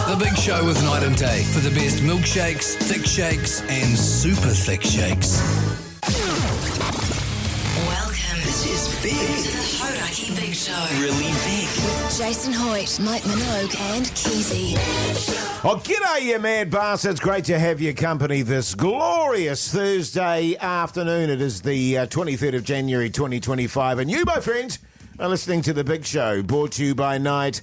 The Big Show with Night and Day for the best milkshakes, thick shakes, and super thick shakes. Welcome. This is big. To the Hauraki Big Show. Really big. With Jason Hoyte, Minogue, and Keyzie. Oh, g'day, you mad bastards. Great to have your company this glorious Thursday afternoon. It is the 23rd of January 2025. And you, my friends, are listening to The Big Show, brought to you by Night.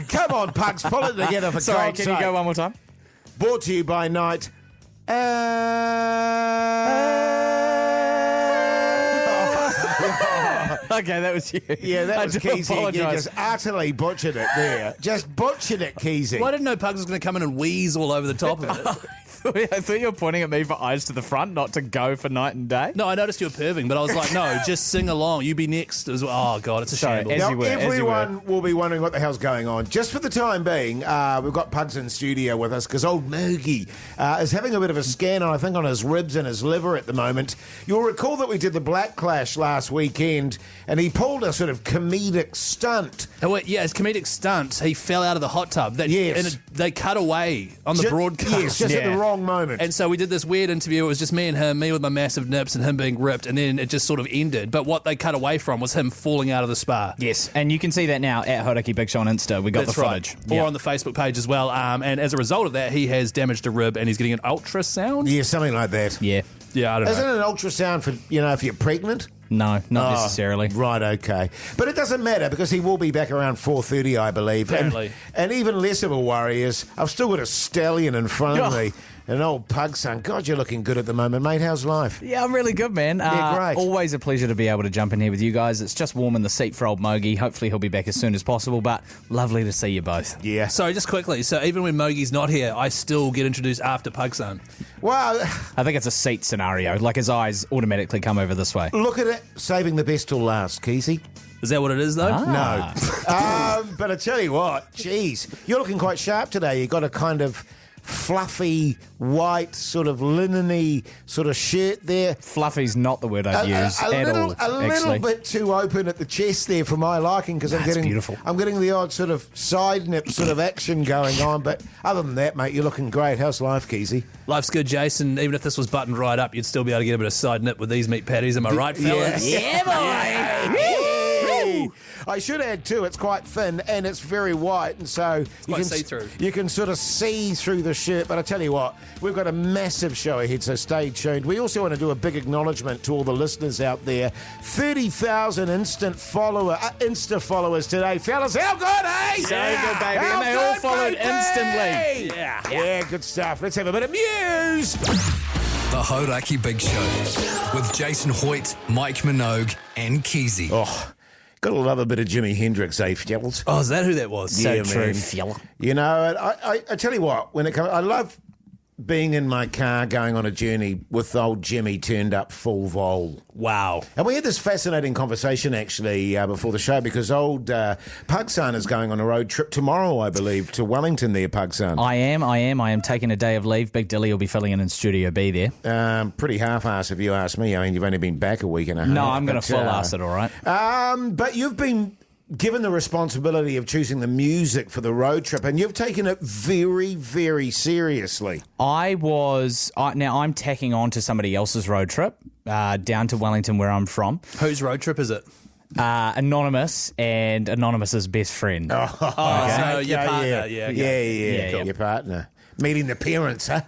Come on, Pugs, pull it together for Sorry, God's can you sake. go one more time? Brought to you by Night. Okay, that was you. Yeah, that was I do Keyzie. You apologise. just utterly butchered it there. Just butchered it, Keyzie. Well, I didn't know Pugs was going to come in and wheeze all over the top of it. I thought you were pointing at me for eyes to the front, not to go for night and day. No, I noticed you were perving, but I was like, no, just sing along. You be next as well. Oh, God, it's a Sorry, shambles. as Now, you were, everyone will be wondering what the hell's going on. Just for the time being, we've got Pugs in studio with us because old Mogey is having a bit of a scan, I think, on his ribs and his liver at the moment. You'll recall that we did the Black Clash last weekend, and he pulled a sort of comedic stunt. Oh, wait, yeah, his comedic stunt, he fell out of the hot tub. Yes. And they cut away on the broadcast. Yes, just at the wrong moment. And so we did this weird interview. It was just me and him, me with my massive nips and him being ripped, and then it just sort of ended. But what they cut away from was him falling out of the spa. Yes, and you can see that now at Hauraki Big Show on Insta. We got That's the footage. right. Or on the Facebook page as well. And as a result of that, he has damaged a rib and he's getting an ultrasound. Yeah, something like that. Yeah. Yeah, I don't Isn't know. it an ultrasound for, if you're pregnant? No, not necessarily. Right, okay. But it doesn't matter because he will be back around 4:30, I believe. Apparently. And even less of a worry is I've still got a stallion in front of me. An old pug son. God, you're looking good at the moment, mate. How's life? Yeah, I'm really good, man. Yeah, great. Always a pleasure to be able to jump in here with you guys. It's just warm in the seat for old Mogey. Hopefully he'll be back as soon as possible, but lovely to see you both. Yeah. Sorry, just quickly. So even when Mogey's not here, I still get introduced after Pugson. Well, I think it's a seat scenario. Like his eyes automatically come over this way. look at it. Saving the best till last, Keyzie. Is that what it is, though? No. But I tell you what, geez, you're looking quite sharp today. You got a kind of fluffy, white, sort of linen-y sort of shirt there. Fluffy's not the word I'd use at all, A little actually. bit too open at the chest there for my liking because That's beautiful. I'm getting the odd sort of side nip sort of action going on. But other than that, mate, you're looking great. How's life, Keyzie? Life's good, Jason. Even if this was buttoned right up, you'd still be able to get a bit of side nip with these meat patties. Am I right, fellas? Yeah, boy. I should add too, it's quite thin and it's very white, and so quite see-through. You can sort of see through the shirt. But I tell you what, we've got a massive show ahead, so stay tuned. We also want to do a big acknowledgement to all the listeners out there. 30,000 Insta followers today, fellas. How good, eh? So good, baby. And they all followed instantly. Yeah, good stuff. Let's have a bit of news. The Hauraki Big Show with Jason Hoyte, Mike Minogue, and Keyzie. Oh, got to love a bit of Jimi Hendrix, eh, fellas? Oh, is that who that was? Yeah, So true, man. fella. You know, I tell you what, when it comes, I love being in my car going on a journey with old Jimmy turned up full vol. Wow. And we had this fascinating conversation actually before the show because old Pugson is going on a road trip tomorrow, I believe, to Wellington there, Pugson. I am taking a day of leave. Big Dilly will be filling in Studio B there. Pretty half-ass if you ask me. I mean, you've only been back a week and a half. No, I'm going to but, full ass it, all right? But you've been given the responsibility of choosing the music for the road trip, and you've taken it very, very seriously. Now I'm tacking on to somebody else's road trip down to Wellington where I'm from. Whose road trip is it? Anonymous and Anonymous's best friend. So your partner. Yeah. Cool. Your partner. Meeting the parents, huh?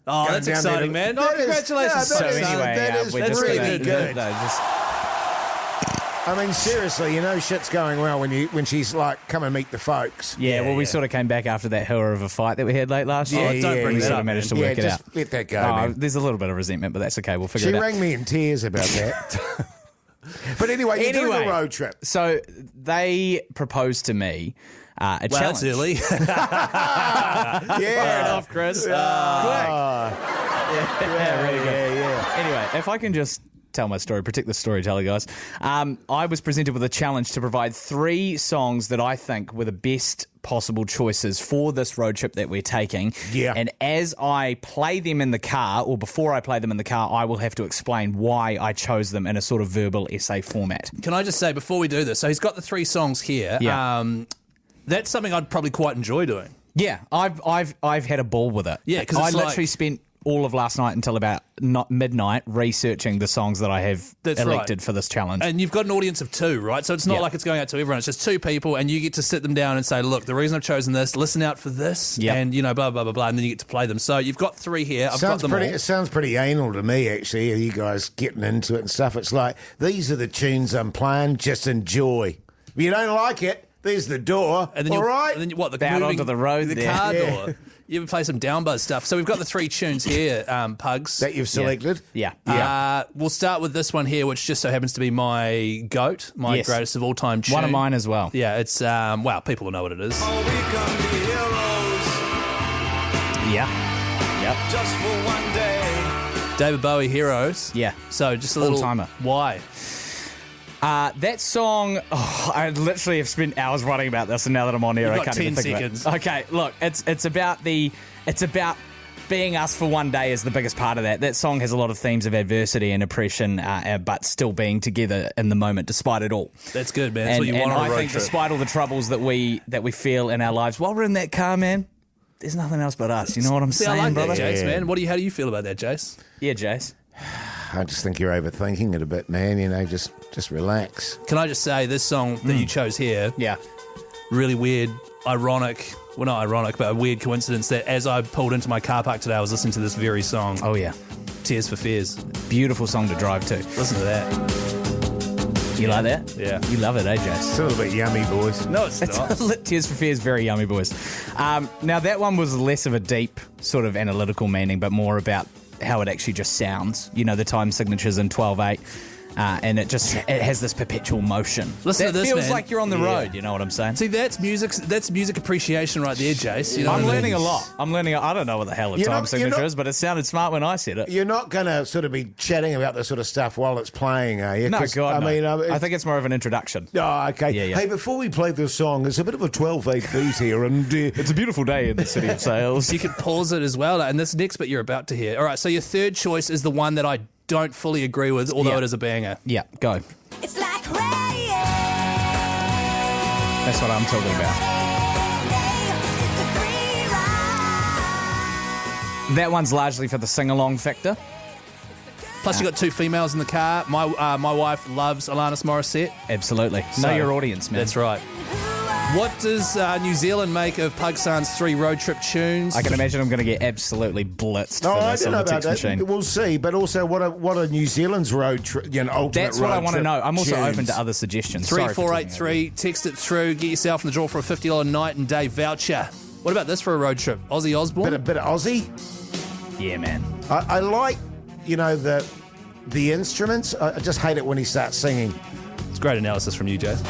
Oh, that's Going down exciting, there man. to- Oh, That is- congratulations. no, So that is- anyway, that is we're just really gonna, good. I mean, seriously, you know shit's going well when she's like, come and meet the folks. we sort of came back after that hooer of a fight that we had late last year. don't bring we that sort up, of managed to Yeah, work it just out. let that go, man. There's a little bit of resentment, but that's okay. We'll figure She it out. rang me in tears about that. But anyway, you're doing a road trip. So they proposed to me a Well, challenge. that's early. Yeah. Fair enough, Chris. Yeah, Yeah, really good. yeah. Anyway, if I can just tell my story. Protect the storyteller, guys. I was presented with a challenge to provide 3 songs that I think were the best possible choices for this road trip that we're taking. Yeah. And as I play them in the car, or before I play them in the car, I will have to explain why I chose them in a sort of verbal essay format. Can I just say before we do this, so he's got the 3 songs here. Yeah. That's something I'd probably quite enjoy doing. Yeah, I've had a ball with it. Yeah, because I literally spent all of last night until about midnight researching the songs that I have elected for this challenge. And you've got an audience of 2, right? So it's not Yeah. like it's going out to everyone. It's just 2 people, and you get to sit them down and say, look, the reason I've chosen this, listen out for this, Yep. and, blah, blah, blah, blah, and then you get to play them. So you've got 3 here. I've got them all. It sounds pretty anal to me, actually, you guys getting into it and stuff. It's like, these are the tunes I'm playing, just enjoy. If you don't like it, there's the door, And then all right? And then what? The Out moving, onto the road the there. car Yeah. door. You ever play some downbuzz stuff? So we've got the 3 tunes here, Pugs. That you've selected? Yeah. We'll start with this one here, which just so happens to be my GOAT, my Yes. greatest of all time tune. One of mine as well. Yeah, it's wow, people will know what it is. Yeah. Yep. Just for one day. David Bowie, Heroes. Yeah. So just a little All-timer. Why? That song, I literally have spent hours writing about this, and now that I'm on air, You've I got can't even 10 think seconds. of it. Okay, look, it's about being us for one day is the biggest part of that. That song has a lot of themes of adversity and oppression, but still being together in the moment despite it all. That's good, man. That's what you want on a I road think trip. despite all the troubles that we feel in our lives while we're in that car, man, there's nothing else but us. You know what I'm See, saying, I like brother? that, Jase, Yeah. man. How do you feel about that, Jase? Yeah, Jase. I just think you're overthinking it a bit, man. Just relax. Can I just say, this song that you chose here, Yeah. really weird, ironic, well, not ironic, but a weird coincidence that as I pulled into my car park today, I was listening to this very song, Oh, yeah. Tears for Fears. Beautiful song to drive to. Listen to that. You like that? Yeah. You love it, eh, Jase? It's a little bit yummy, boys. No, it's not. Tears for Fears, very yummy, boys. Now, that one was less of a deep sort of analytical meaning, but more about how it actually just sounds. You know, the time signatures in 12/8. And it has this perpetual motion. Listen that to this, feels man. like you're on the road. You know what I'm saying? See, that's music appreciation right there, Jase. You know I'm what I mean? learning a lot. I don't know what the hell a You're time not- signature you're not- is, but it sounded smart when I said it. You're not going to sort of be chatting about this sort of stuff while it's playing, are you? No, 'Cause, God, no. I I think it's more of an introduction. Oh, okay. Yeah. Hey, before we play this song, it's a bit of a 12/8 beat here, and It's a beautiful day in the city of sales. You could pause it as well. And this next bit you're about to hear. All right, so your third choice is the one that I don't fully agree with, although Yeah. it is a banger. Yeah, go. It's like rain. That's what I'm talking about. It's a free ride. That one's largely for the sing-along factor. Plus, you got 2 females in the car. My wife loves Alanis Morissette. Absolutely. So- Know your audience, man. That's right. What does New Zealand make of Pugsan's 3 road trip tunes? I can imagine I'm going to get absolutely blitzed Oh, for I this don't on know the about text that. machine. We'll see. But also, what are New Zealand's road trip? Ultimate That's what road I want to trip know. I'm also tunes? open to other suggestions. Sorry for talking over 3483. Text it through. Get yourself in the draw for a $50 night and day voucher. What about this for a road trip? Ozzy Osbourne? Bit of Aussie. you. Yeah, man. I like, the instruments. I just hate it when he starts singing. It's great analysis from you, Jase.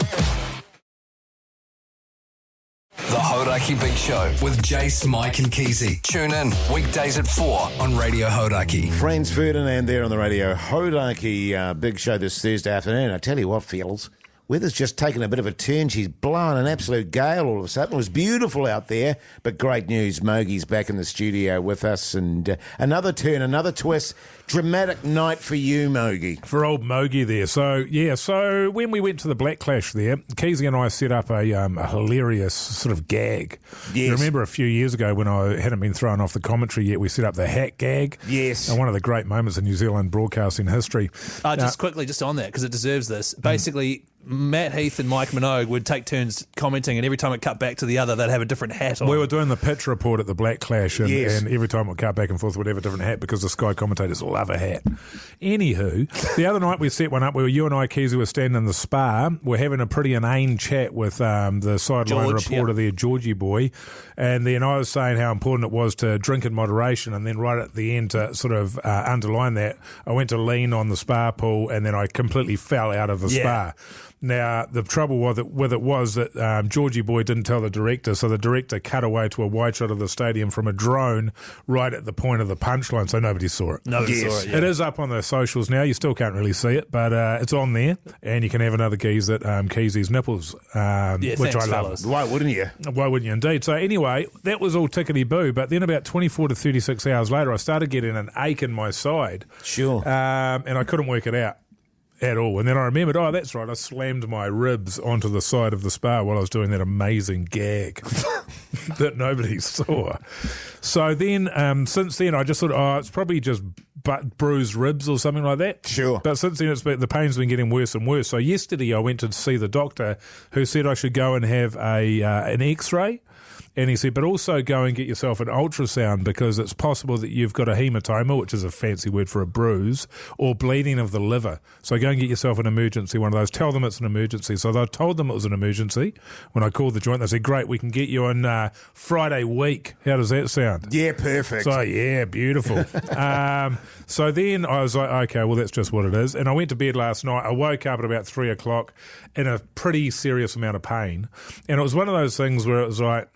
The Hauraki Big Show with Jase, Mike and Keyzie. Tune in weekdays at 4 on Radio Hauraki. Franz Ferdinand there on the radio. Hauraki Big Show this Thursday afternoon. I tell you what, fellas, weather's just taken a bit of a turn. She's blowing an absolute gale all of a sudden. It was beautiful out there, but great news. Mogey's back in the studio with us, and another turn, another twist. Dramatic night for you, Mogey. For old Mogey there. So when we went to the Black Clash there, Keyzie and I set up a hilarious sort of gag. Yes. You remember a few years ago when I hadn't been thrown off the commentary yet, we set up the hat gag. Yes. And one of the great moments in New Zealand broadcasting history. Just quickly, just on that, because it deserves this. Basically, Matt Heath and Mike Minogue would take turns commenting, and every time it cut back to the other, they'd have a different hat on. We were doing the pitch report at the Black Clash, and, Yes. and every time it cut back and forth, we'd have a different hat because the Sky commentators love a hat. Anywho, the other night we set one up where you and I, Keyzie, were standing in the spa. We're having a pretty inane chat with the sideline George, reporter yep. there, Georgie boy, and then I was saying how important it was to drink in moderation, and then right at the end to sort of underline that, I went to lean on the spa pool, and then I completely fell out of the spa. Now, the trouble with it was that Georgie Boy didn't tell the director, so the director cut away to a wide shot of the stadium from a drone right at the point of the punchline, so nobody saw it. Nobody saw it, yeah. It is up on the socials now. You still can't really see it, but it's on there, and you can have another gaze at Keizie's nipples, which thanks, I love. fellas. Why wouldn't you? Why wouldn't you, indeed? So anyway, that was all tickety-boo, but then about 24 to 36 hours later, I started getting an ache in my side. Sure. And I couldn't work it out at all. And then I remembered, oh, that's right, I slammed my ribs onto the side of the spa while I was doing that amazing gag that nobody saw. So then, since then, I just thought, oh, it's probably just bruised ribs or something like that. Sure. But since then, the pain's been getting worse and worse. So yesterday, I went to see the doctor who said I should go and have an X-ray. And he said, but also go and get yourself an ultrasound because it's possible that you've got a hematoma, which is a fancy word for a bruise, or bleeding of the liver. So go and get yourself an emergency, one of those. Tell them it's an emergency. So I told them it was an emergency. When I called the joint, they said, great, we can get you on Friday week. How does that sound? Yeah, perfect. So, yeah, beautiful. So then I was like, okay, well, that's just what it is. And I went to bed last night. I woke up at about 3 o'clock in a pretty serious amount of pain. And it was one of those things where it was like,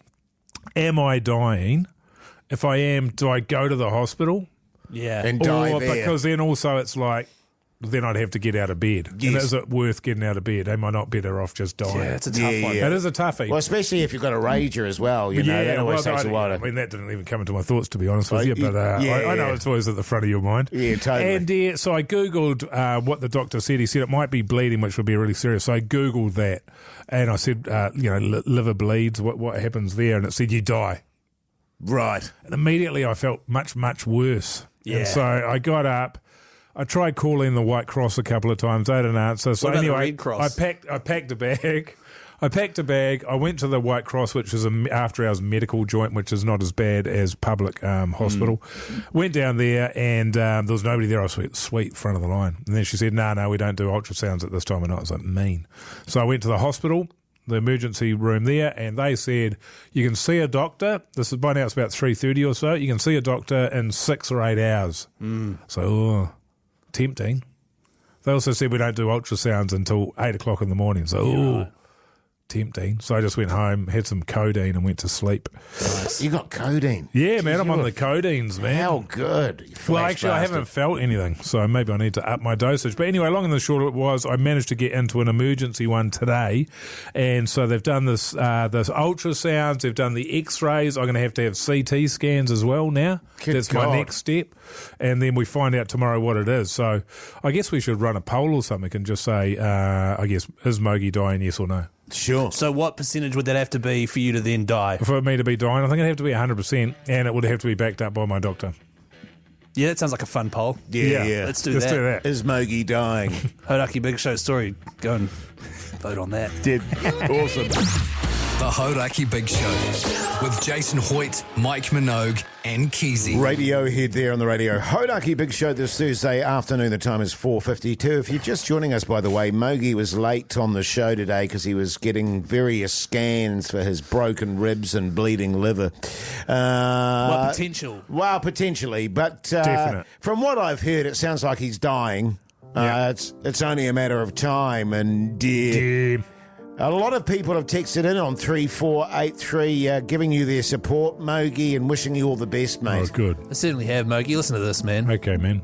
am I dying? If I am, do I go to the hospital? Yeah. And die Or there. because then also it's like, then I'd have to get out of bed. Yes. And is it worth getting out of bed? Am I not better off just dying? Yeah, it's a tough one. Yeah. It is a toughie. Well, especially if you've got a rager as well, you know, that always takes a while I to... mean, that didn't even come into my thoughts, to be honest with you, but yeah, I know yeah. it's always at the front of your mind. Yeah, totally. And so I Googled what the doctor said. He said it might be bleeding, which would be really serious. So I Googled that, and I said, liver bleeds, what happens there? And it said, you die. Right. And immediately I felt much, much worse. Yeah. And so I got up. I tried calling the White Cross a couple of times. They didn't answer. So What about the anyway, Red Cross? I packed a bag. I went to the White Cross, which is an after-hours medical joint, which is not as bad as public hospital. Went down there, and there was nobody there. I was sweet, front of the line. And then she said, no, we don't do ultrasounds at this time of night. I was like, mean. So I went to the hospital, the emergency room there, and they said, you can see a doctor. This is by now it's about 3:30 or so. You can see a doctor in 6 or 8 hours. So, tempting. They also said we don't do ultrasounds until 8 o'clock in the morning. So, tempting. So I just went home, had some codeine, and went to sleep. You got codeine. Yeah, man, I'm on the codeines, man. How good. You Well, flash actually, I bastard. haven't felt anything, so maybe I need to up my dosage. But anyway, long and the short of it was, I managed to get into an emergency one today, and so they've done this ultrasounds, they've done the X-rays. I'm going to have CT scans as well now. Good That's God. my next step, and then we find out tomorrow what it is. So I guess we should run a poll or something and just say, I guess, is Mogey dying, yes or no? Sure. So what percentage would that have to be for you to then die? For me to be dying, I think it'd have to be 100%, and it would have to be backed up by my doctor. Yeah, that sounds like a fun poll. Yeah. Let's do that. Is Mogey dying? Hauraki Big Show story. Go and vote on that. Awesome. The Hauraki Big Show with Jason Hoyte, Mike Minogue, and Keyzie. Radio head there on the Radio Hauraki Big Show this Thursday afternoon. The time is 4:52. If you're just joining us, by the way, Mogey was late on the show today because he was getting various scans for his broken ribs and bleeding liver. Well, potential. Well, potentially, but Definite. from what I've heard, it sounds like he's dying. It's only a matter of time, and a lot of people have texted in on 3483 giving you their support, Mogey, and wishing you all the best, mate. Oh, good. I certainly have, Mogey. Listen to this, man. Okay, man.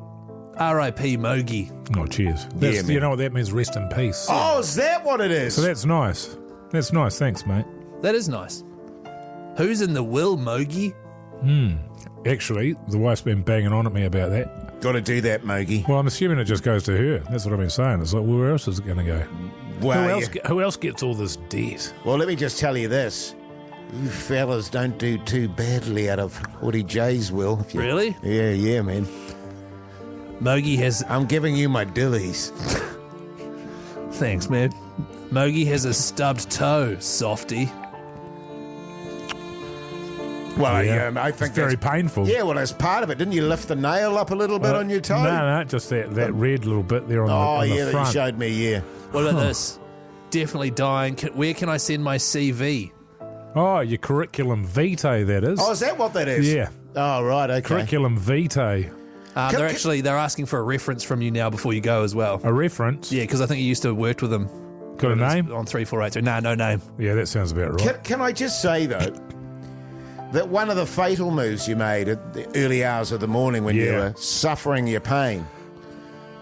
R.I.P. Mogey. Oh, cheers. Yeah, man. You know what that means? Rest in peace. Oh, is that what it is? So that's nice. That's nice. Thanks, mate. That is nice. Who's in the will, Mogey? Actually, the wife's been banging on at me about that. Got to do that, Mogey. Well, I'm assuming it just goes to her. That's what I've been saying. It's like, well, where else is it going to go? Well, Who else gets all this debt? well, let me just tell you this. You fellas don't do too badly out of Woody Jay's will. If you- Really? Yeah, man. Mogey has... I'm giving you my dillies. Thanks, man. Mogey has a stubbed toe, softy. Well, Yeah. I think It's very that's- painful. Yeah, well, that's part of it. Didn't you lift the nail up a little bit on your toe? No, just that red little bit there on Oh, the yeah, that front. you showed me, yeah. What about this? Definitely dying. Where can I send my CV? Oh, your curriculum vitae, that is. Oh, is that what that is? Yeah. Oh, right, okay. Curriculum vitae. They're asking for a reference from you now before you go as well. A reference? Yeah, because I think you used to have worked with them. Got a name? On 3483. Nah, no name. Yeah, that sounds about right. Can I just say, though, that one of the fatal moves you made at the early hours of the morning when you were suffering your pain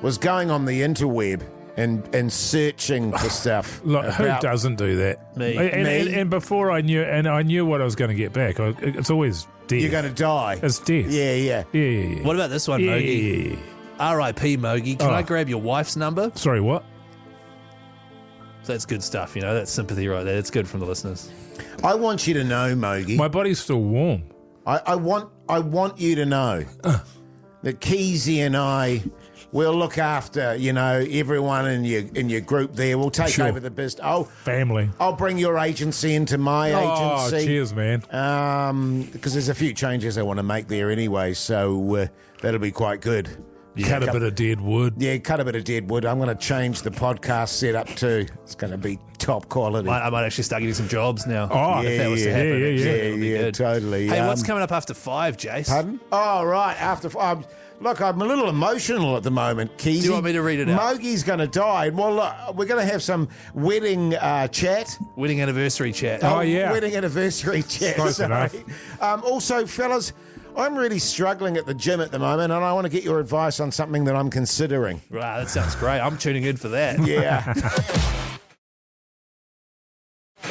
was going on the interweb and searching for stuff. Look, who about- doesn't do that? Me. And before I knew what I was going to get back. It's always death. You're going to die. It's death. Yeah. Yeah. What about this one, Yeah, Mogey? yeah. R.I.P. Mogey. Can I grab your wife's number? Sorry, what? That's good stuff, That's sympathy right there. It's good from the listeners. I want you to know, Mogey. My body's still warm. I want you to know that Keyzie and I will look after, everyone in your group there. We'll take Sure. over the business. Family. I'll bring your agency into my Oh, agency. cheers, man. Because there's a few changes I want to make there anyway, so that'll be quite good. Cut a bit of dead wood. Yeah, cut a bit of dead wood. I'm going to change the podcast setup too. It's going to be top quality. I might actually start getting some jobs now. Oh, if that was to happen. yeah. It'll be good. Totally. Hey, what's coming up after 5, Jase? Pardon? Oh, right. Look, I'm a little emotional at the moment, Keyzie. Do you want me to read it out? Mogey's going to die. Well, look, we're going to have some wedding chat. Wedding anniversary chat. Oh, yeah. Wedding anniversary chat. Close enough. Also, fellas, I'm really struggling at the gym at the moment, and I want to get your advice on something that I'm considering. Right, that sounds great. I'm tuning in for that. Yeah.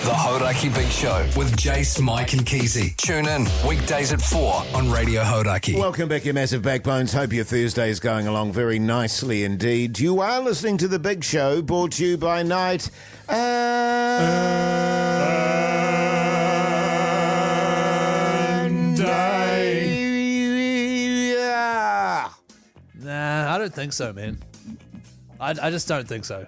The Hauraki Big Show with Jase, Mike and Keyzie. Tune in weekdays at 4 on Radio Hauraki. Welcome back, you massive backbones. Hope your Thursday is going along very nicely indeed. You are listening to The Big Show, brought to you by Night and Day. Yeah. Nah, I don't think so, man. I just don't think so.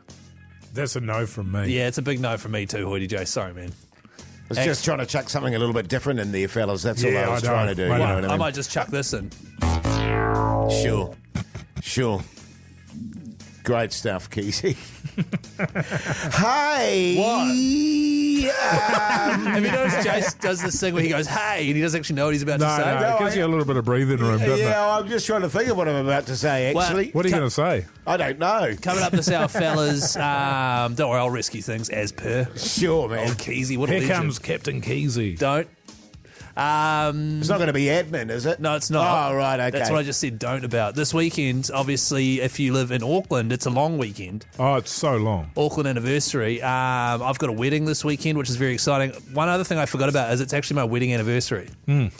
That's a no from me. Yeah, it's a big no for me too, Hoyte J. Sorry, man. I was just trying to chuck something a little bit different in there, fellas. That's all Yeah, I was I know. trying to do. I You know. know what I I mean? might just chuck this in. Sure. Great stuff, Keyzie. Hey. What? Have you noticed Jace does this thing where he goes, hey, and he doesn't actually know what he's about to say? No, it gives you a little bit of breathing room, doesn't it? Yeah, I'm just trying to think of what I'm about to say, actually. What are you going to say? I don't know. Coming up this hour, fellas. Don't worry, I'll rescue things as per. Sure, man. Old Keyzie, what a Here legend. comes Captain Keyzie. Don't. It's not going to be admin, is it? No, it's not. Oh, right, okay. That's what I just said don't about. This weekend, obviously, if you live in Auckland, it's a long weekend. Oh, it's so long. Auckland anniversary. I've got a wedding this weekend, which is very exciting. One other thing I forgot about is it's actually my wedding anniversary. Did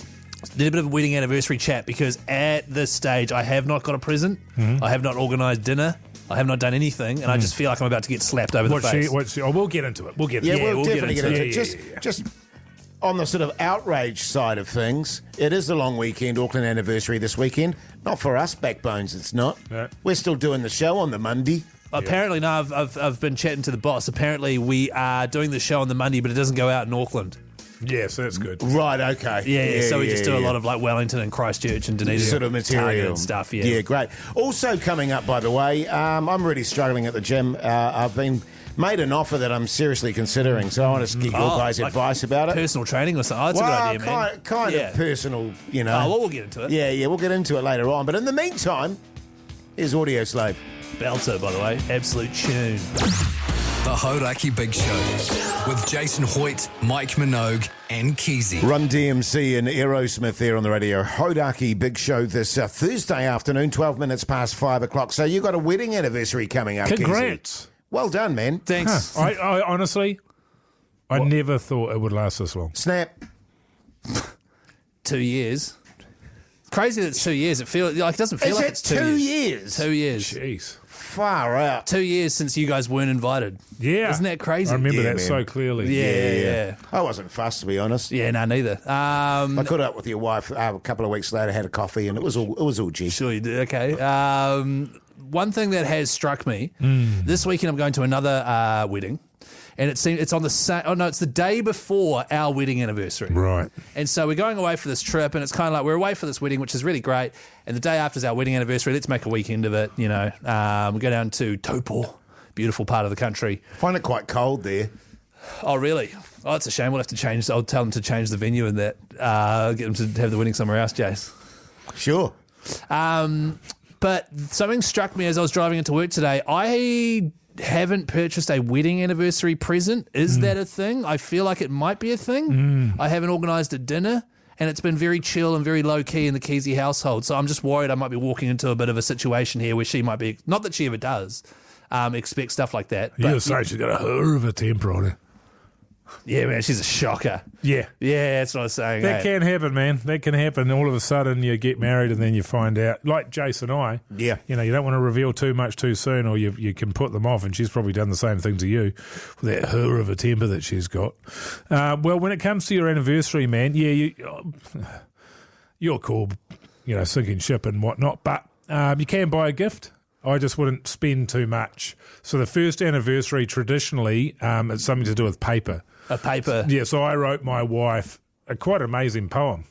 a bit of a wedding anniversary chat because at this stage I have not got a present. I have not organised dinner. I have not done anything, and I just feel like I'm about to get slapped over the face. We'll get into it. We'll get Yeah, into it. we'll definitely get into it. Yeah. Just on the sort of outrage side of things, it is the long weekend, Auckland anniversary this weekend. Not for us, backbones, it's not. No. We're still doing the show on the Monday. Apparently, no, I've been chatting to the boss. Apparently, we are doing the show on the Monday, but it doesn't go out in Auckland. Yeah, so that's good. Right, okay. Yeah, so we just do a lot of like Wellington and Christchurch and Dunedin sort of material Target and stuff. Yeah, great. Also coming up, by the way, I'm really struggling at the gym. I've been made an offer that I'm seriously considering, so I want to get your guys' like advice about it. Personal training or something. Oh, that's a good idea, man. Kind Yeah. of personal, you know. Oh, well, we'll get into it. Yeah, we'll get into it later on. But in the meantime, here's Audio Slave. Belter, by the way. Absolute tune. The Hauraki Big Show with Jason Hoyte, Mike Minogue and Keyzie. Run DMC and Aerosmith there on the Radio Hauraki Big Show this Thursday afternoon, 12 minutes past 5 o'clock. So you got a wedding anniversary coming up, Keyzie. Congrats. Well done, man. Thanks. Huh. I honestly, I never thought it would last this long. Snap. 2 years. Crazy that it's 2 years. It doesn't feel Is like it it's 2 years? 2 years. Jeez. Far out. 2 years since you guys weren't invited. Yeah. Isn't that crazy? I remember Yeah, that man. so clearly. Yeah. I wasn't fussed, to be honest. Yeah, no, neither. I caught up with your wife a couple of weeks later, had a coffee, and it was all G. Sure you did. Okay. One thing that has struck me this weekend, I'm going to another wedding, and it's on the same. Oh no, it's the day before our wedding anniversary. Right. And so we're going away for this trip, and it's kind of like we're away for this wedding, which is really great. And the day after is our wedding anniversary. Let's make a weekend of it. You know, we go down to Taupo, beautiful part of the country. I find it quite cold there. Oh, really? Oh, it's a shame. We'll have to change. I'll tell them to change the venue and that. Get them to have the wedding somewhere else, Jase. Sure. But something struck me as I was driving into work today. I haven't purchased a wedding anniversary present. Is that a thing? I feel like it might be a thing. I haven't organised a dinner, and it's been very chill and very low-key in the Keyzie household. So I'm just worried I might be walking into a bit of a situation here where she might be, not that she ever does, expect stuff like that. You're saying she's got a hell of a temper on her. Yeah, man, she's a shocker. Yeah. Yeah, that's what I was saying. That can happen, man. That can happen. All of a sudden you get married and then you find out, like Jase and I, Yeah. you don't want to reveal too much too soon or you can put them off, and she's probably done the same thing to you with that her of a temper that she's got. Well, when it comes to your anniversary, man, you're cool, sinking ship and whatnot, but you can buy a gift. I just wouldn't spend too much. So the first anniversary, traditionally, it's something to do with paper. A paper. Yeah, so I wrote my wife a quite amazing poem,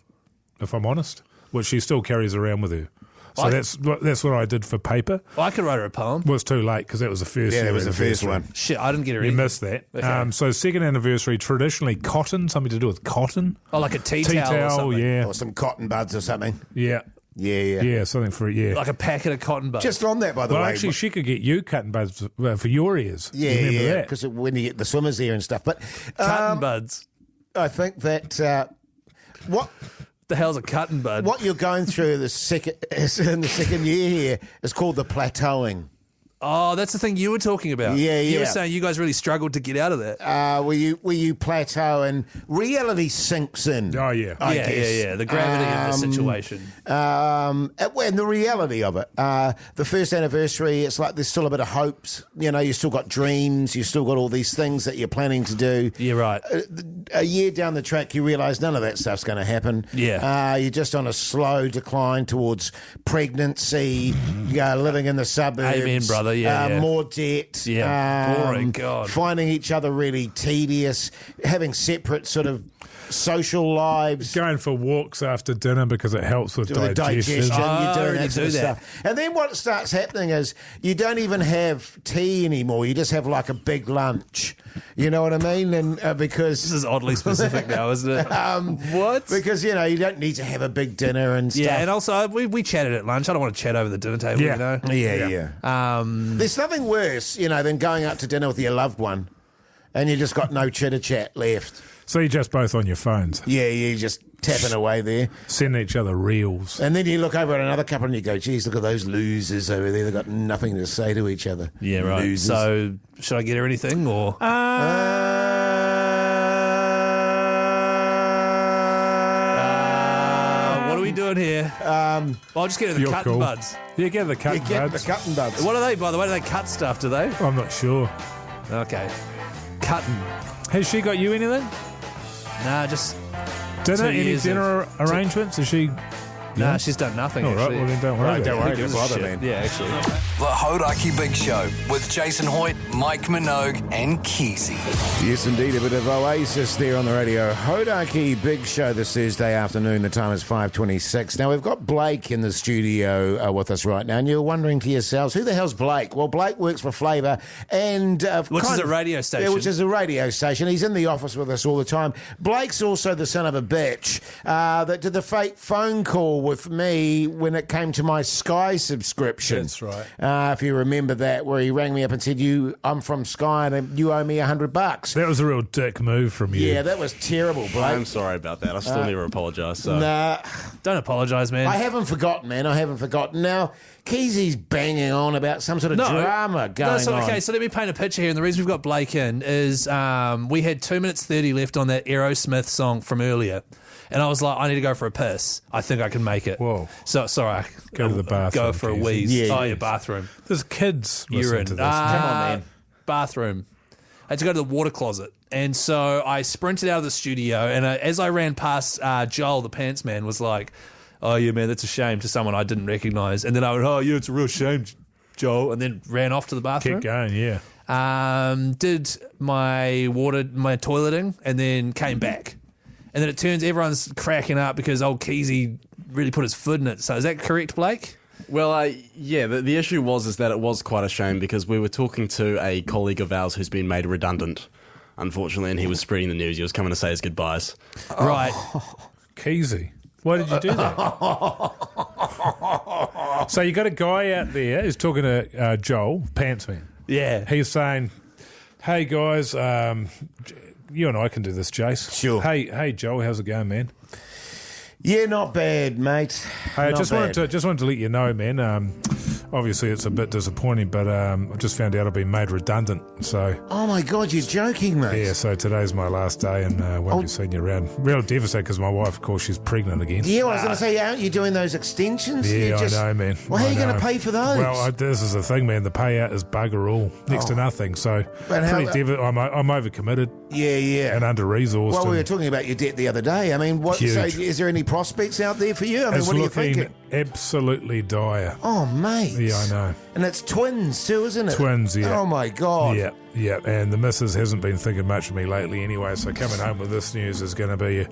if I'm honest, which she still carries around with her. So that's what I did for paper. I could write her a poem. Well, it's too late because that was the first. Yeah, year that was the first anniversary. one. Shit, I didn't get her You any. missed that. Okay. So second anniversary, traditionally cotton, something to do with cotton. Oh, like a tea towel or something. yeah. Or some cotton buds or something. Yeah. Yeah. Yeah, something for Like a packet of cotton buds. Just on that, by the Well, way. actually, she could get you cutting buds for your ears. Yeah, You remember that? because when you get the swimmers there and stuff. But cotton buds. I think that what The hell's a cotton bud? what you're going through in the second year here is called the plateauing. Oh, that's the thing you were talking about. Yeah, You were yeah. saying you guys really struggled to get out of that. Where you plateau and reality sinks in. Oh, yeah. I yeah, guess. yeah. The gravity of the situation. And the reality of it. The first anniversary, it's like there's still a bit of hopes. You still got dreams. You still got all these things that you're planning to do. Yeah, right. A year down the track, you realise none of that stuff's going to happen. Yeah. You're just on a slow decline towards pregnancy, living in the suburbs. Amen, brother. Yeah. More debt. Yeah. Boring, God. Finding each other really tedious, having separate sort of social lives. Going for walks after dinner because it helps with The digestion, Oh, you're I doing already that sort of do that. stuff. And then what starts happening is you don't even have tea anymore. You just have like a big lunch. You know what I mean? And because This is oddly specific now, isn't it? What? Because you don't need to have a big dinner and stuff. Yeah, and also we chatted at lunch. I don't want to chat over the dinner table, Yeah. Yeah. There's nothing worse, than going out to dinner with your loved one, and you just got no chitter chat left. So you're just both on your phones, Yeah, you're just tapping away there. sending each other reels. And then you look over at another couple and you go, geez, look at those losers over there. They've got nothing to say to each other. Yeah, right. Losers. So, should I get her anything or? What What are we doing here? I'll just get her the You're cotton cool. buds. You get the You cut get the buds. cotton buds. What are they, by the way? Do they cut stuff, do they? I'm not sure. Okay. Cutting. Has she got you anything? Nah, just... Dinner? 2 Any years dinner arrangements? Is she? Nah, she's done nothing, All right, actually. well then don't worry. Right, about don't it. worry, don't bother, man. Yeah, actually. The Hauraki Big Show with Jason Hoyte, Mike Minogue, and Keyzie. Yes, indeed, a bit of oasis there on the Radio Hauraki Big Show this Thursday afternoon. The time is 5:26. Now, we've got Blake in the studio with us right now, and you're wondering to yourselves, who the hell's Blake? Well, Blake works for Flavour, and... Which is a radio station. Yeah, which is a radio station. He's in the office with us all the time. Blake's also the son of a bitch that did the fake phone call with me when it came to my Sky subscription. That's right. If you remember that, where he rang me up and said, I'm from Sky and you owe me $100. That was a real dick move from you. Yeah, that was terrible, Blake. I'm sorry about that. I still never apologise. So. Nah, Don't apologise, man. I haven't forgotten, man. I haven't forgotten. Now, Keyzie's banging on about some sort of drama going on. Okay, so let me paint a picture here. And the reason we've got Blake in is we had 2 minutes 30 left on that Aerosmith song from earlier. And I was like, I need to go for a piss. I think I can make it. Whoa. So, sorry. Go to the bathroom, Go for a Keyzie. wheeze. Yeah, yeah, yeah. bathroom. There's kids listening Urine. to this. Come on, man. Bathroom. I had to go to the water closet. And so I sprinted out of the studio. And as I ran past, Joel, the pants man, was like, oh, yeah, man, that's a shame, to someone I didn't recognise. And then I went, oh, yeah, it's a real shame, Joel. And then ran off to the bathroom. Keep going, yeah. Did my toileting, and then came back. And then it turns everyone's cracking up because old Keyzie really put his foot in it. So is that correct, Blake? Well, yeah, the issue is that it was quite a shame because we were talking to a colleague of ours who's been made redundant, unfortunately, and he was spreading the news. He was coming to say his goodbyes. Right. Keyzie. Why did you do that? So you got a guy out there who's talking to Joel, Pantsman. Yeah. He's saying, "Hey guys, you and I can do this, Jase. Sure. Hey Joel, how's it going, man? Yeah, not bad, mate. Hey, I Not just bad. wanted to let you know, man. Obviously, it's a bit disappointing, but I just found out I've been made redundant. So Oh my God, you're joking, mate. yeah, so today's my last day, and won't be seeing you around. Real devastated because my wife, of course, she's pregnant again. Yeah, I was going to say, aren't you doing those extensions? Yeah, You just- I know, man. Well, how are you I going to know. pay for those? Well, this is the thing, man. The payout is bugger all, next to nothing. So But how- I'm overcommitted yeah. and under-resourced. Well, we were and talking about your debt the other day. I mean, what? So, Huge. is there any prospects out there for you? I mean, it's what are you looking thinking? absolutely dire. Oh, mate. Yeah, I know. And it's twins too, isn't it? Twins, yeah. Oh my God. Yeah. And the missus hasn't been thinking much of me lately anyway, so coming home with this news is going to be...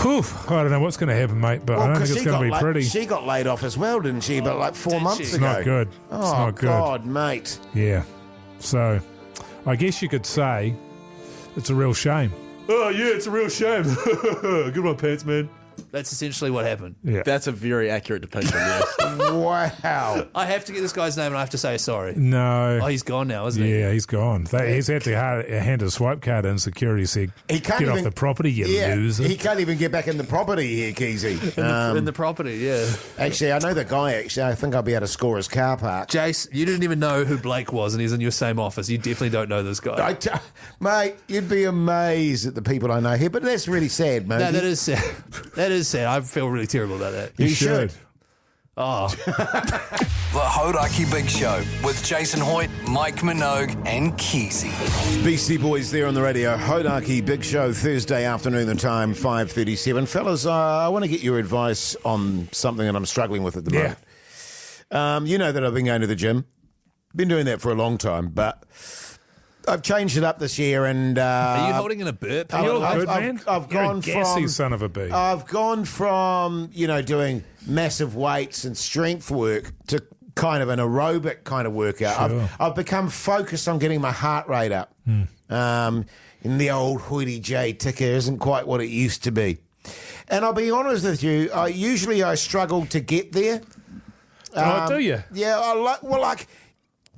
Whew, I don't know what's going to happen, mate, but I don't think it's going to be pretty. She got laid off as well, didn't she? But like 4 months It's ago. not good. Oh It's not good. God, mate. Yeah. So, I guess you could say it's a real shame. Oh, yeah, it's a real shame. Good one, pants, man. That's essentially what happened. Yeah. That's a very accurate depiction, yes. Wow. I have to get this guy's name and I have to say sorry. No. Oh, he's gone now, isn't he? Yeah, he's gone. He's had to hand a swipe card in. Security said, He can't get even, off the property, you yeah, loser. He can't even get back in the property here, Keyzie. In the property, yeah. Actually, I know the guy, I think I'll be able to score his car park. Jase, you didn't even know who Blake was and he's in your same office. You definitely don't know this guy. Mate, you'd be amazed at the people I know here, but that's really sad, mate. No, that is sad. That is sad. I feel really terrible about that. You should. Oh, The Hauraki Big Show with Jason Hoyte, Mike Minogue, and Keyzie. Beastie Boys there on the radio. Hauraki Big Show, Thursday afternoon, the time 5:37. Fellas, I want to get your advice on something that I'm struggling with at the moment. You know that I've been going to the gym. Been doing that for a long time, but I've changed it up this year and... are you holding in a burp? You're good, I've man. I've You're gone a gassy from... son of a bee. I've gone from, doing massive weights and strength work to kind of an aerobic kind of workout. Sure. I've become focused on getting my heart rate up. And the old Hoyte J ticker isn't quite what it used to be. And I'll be honest with you, I struggle to get there. Do you? Yeah,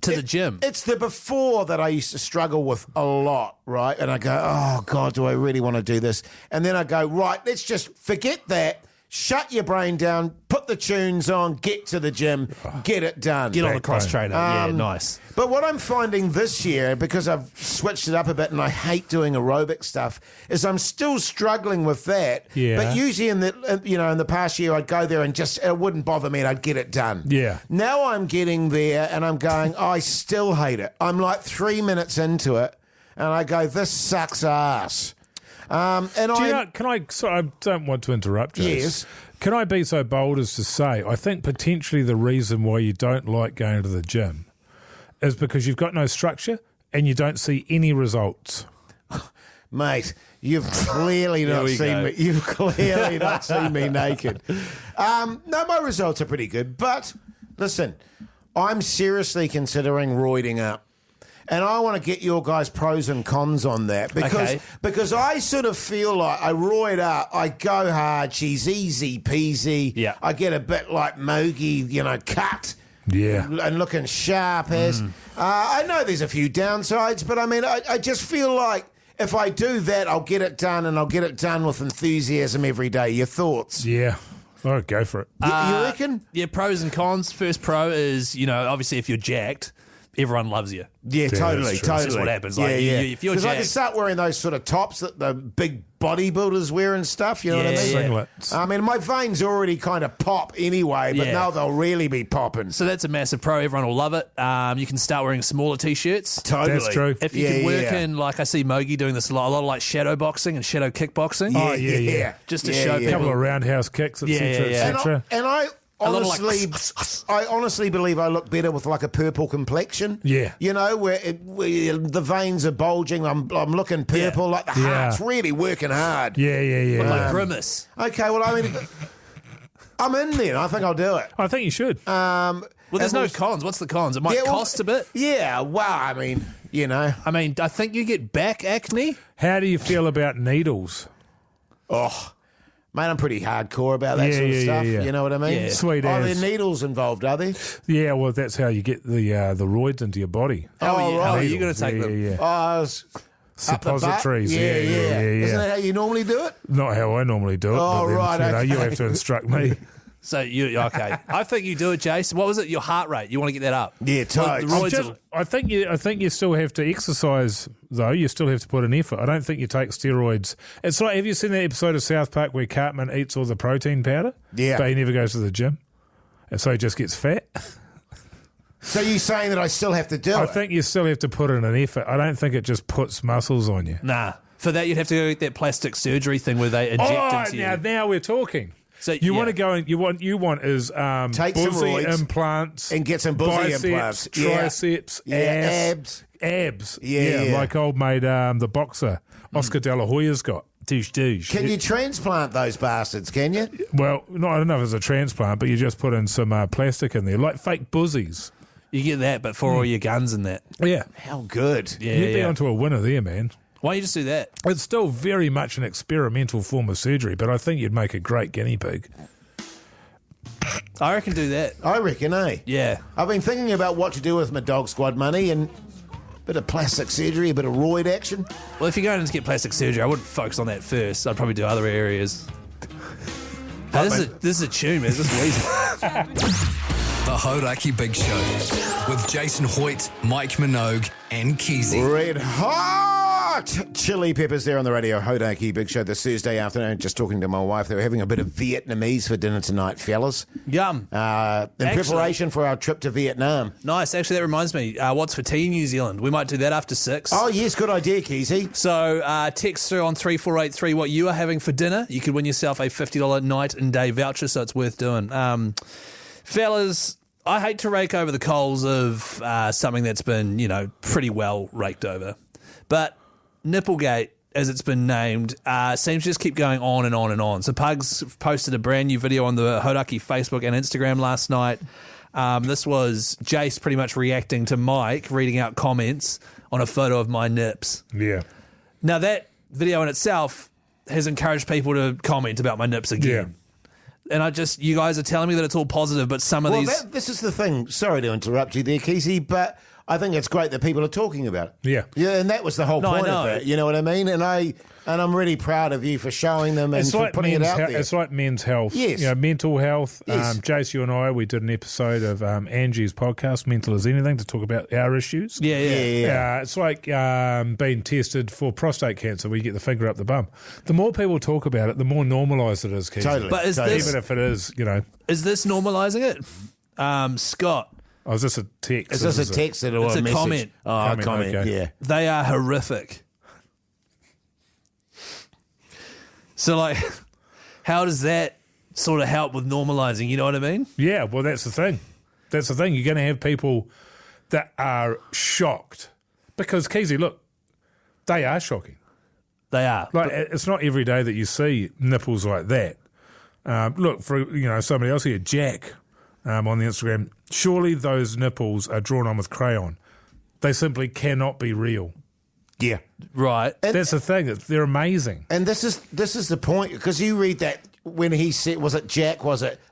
To the gym. it's the before that I used to struggle with a lot, right? And I go, oh, God, do I really want to do this? And then I go, right, let's just forget that. Shut your brain down, put the tunes on, get to the gym, get it done. Get on the cross trainer. Yeah, nice. But what I'm finding this year, because I've switched it up a bit and I hate doing aerobic stuff, is I'm still struggling with that. Yeah. But usually in the past year, I'd go there and it wouldn't bother me and I'd get it done. Yeah. Now I'm getting there and I'm going, I still hate it. I'm like 3 minutes into it and I go, this sucks ass. Can I? Sorry, I don't want to interrupt, Jase. Yes. Can I be so bold as to say, I think potentially the reason why you don't like going to the gym is because you've got no structure and you don't see any results. Mate, you've clearly not seen me. You've clearly not seen me naked. No, my results are pretty good. But listen, I'm seriously considering roiding up. And I want to get your guys' pros and cons on that because I sort of feel like I roid up, I go hard, she's easy peasy. Yeah. I get a bit like Mogey, cut. Yeah. And looking sharp as. I know there's a few downsides, but I mean, I just feel like if I do that, I'll get it done and I'll get it done with enthusiasm every day. Your thoughts? Yeah. All right, go for it. You reckon? Yeah, pros and cons. First pro is, obviously if you're jacked, everyone loves you. Yeah, totally. That's just what happens. Like, if you're Because I can jacked, start wearing those sort of tops that the big bodybuilders wear and stuff, you know what I mean? Singlets. I mean, my veins already kind of pop anyway, but now they'll really be popping. so that's a massive pro. Everyone will love it. You can start wearing smaller t-shirts. Totally. That's true. If you can work in, like I see Mogey doing this a lot of like shadow boxing and shadow kickboxing. Oh, yeah. Just to show A couple people. of roundhouse kicks, etc., Yeah. etc. And I lot of, like, I honestly believe I look better with like a purple complexion. Yeah. Where the veins are bulging. I'm looking purple, like the heart's really working hard. Yeah. Like Grimace. Okay, well, I mean, I'm in there. I think I'll do it. I think you should. Well, there's no cons. What's the cons? It might cost a bit. Yeah, well, I mean, I think you get back acne. How do you feel about needles? Oh, Mate, I'm pretty hardcore about that sort of stuff. Yeah. You know what I mean? Yeah. Sweet Are as. there needles involved, are there? Yeah, well, that's how you get the roids into your body. How are you going Needles, to take them? Yeah. Oh, it's up the butt? Suppositories. Yeah. Isn't that how you normally do it? Not how I normally do it. Oh, but then, right, you know, you okay. have to instruct me. So you okay? I think you do it, Jace. What was it? Your heart rate? You want to get that up? Yeah, tight. The roids I think you still have to exercise though. You still have to put an effort. I don't think you take steroids. It's like, have you seen that episode of South Park where Cartman eats all the protein powder? Yeah. But he never goes to the gym, and so he just gets fat. So you're saying that I still have to do I it? think you still have to put in an effort. I don't think it just puts muscles on you. Nah. For that, you'd have to go get that plastic surgery thing where they inject into you. now we're talking. So, You yeah. want to go and you want is Take some bussy roids implants and get some bussy biceps, implants. Yeah. triceps, Yeah, abs. Yeah. like old mate the boxer Oscar De La Hoya's got. Douche. Can you transplant those bastards, can you? Well, I don't know if it's a transplant, but you just put in some plastic in there, like fake buzzies. You get that, but for all your guns and that. Yeah, How good. Yeah, you'd be yeah. onto a winner there, man. Why don't you just do that? It's still very much an experimental form of surgery, but I think you'd make a great guinea pig. I reckon do that. I reckon, eh? Yeah. I've been thinking about what to do with my dog squad money and a bit of plastic surgery, a bit of roid action. Well, if you're going to get plastic surgery, I wouldn't focus on that first. I'd probably do other areas. Hey, this is a tune, man. This is easy. The Hauraki Big Show with Jason Hoyte, Mike Minogue, and Keyzie. Red hot chili peppers there on the Radio Hauraki Big Show this Thursday afternoon. Just talking to my wife. They were having a bit of Vietnamese for dinner tonight, fellas. Yum. In preparation for our trip to Vietnam. Nice. Actually, that reminds me. What's for tea in New Zealand? We might do that after 6. Oh, yes, good idea, Keyzie. So text through on 3483 what you are having for dinner. You could win yourself a $50 night and day voucher, so it's worth doing. Fellas, I hate to rake over the coals of something that's been, pretty well raked over. But NippleGate, as it's been named, seems to just keep going on and on and on. So Pugs posted a brand new video on the Hauraki Facebook and Instagram last night. This was Jase pretty much reacting to Mike, reading out comments on a photo of my nips. Yeah. Now, that video in itself has encouraged people to comment about my nips again. And you guys are telling me that it's all positive, but some of these... This is the thing. Sorry to interrupt you there, Keyzie, but I think it's great that people are talking about it. Yeah. Yeah, and that was the whole point of it. You know what I mean? And I'm really proud of you for showing them and for putting it out there. It's like men's health. Yes. Mental health. Yes. Jase, you and I, we did an episode of Angie's podcast, Mental as Anything, to talk about our issues. Yeah. It's like being tested for prostate cancer where you get the finger up the bum. The more people talk about it, the more normalised it is, Keyzie. Totally. But is Totally. this... Even if it is, Is this normalising it? Scott, is this a text? Is this a text or It's a a message? comment. Oh, a comment, okay. yeah. they are horrific. So, how does that sort of help with normalising? You know what I mean? Yeah, well, that's the thing. That's the thing. You're going to have people that are shocked. Because, Keyzie, look, they are shocking. They are. Like, it's not every day that you see nipples like that. Look, for somebody else here, Jack, on the Instagram, surely those nipples are drawn on with crayon. They simply cannot be real. Yeah. Right. That's the thing. They're amazing. And this is the point, because you read that when he said, was it Jack,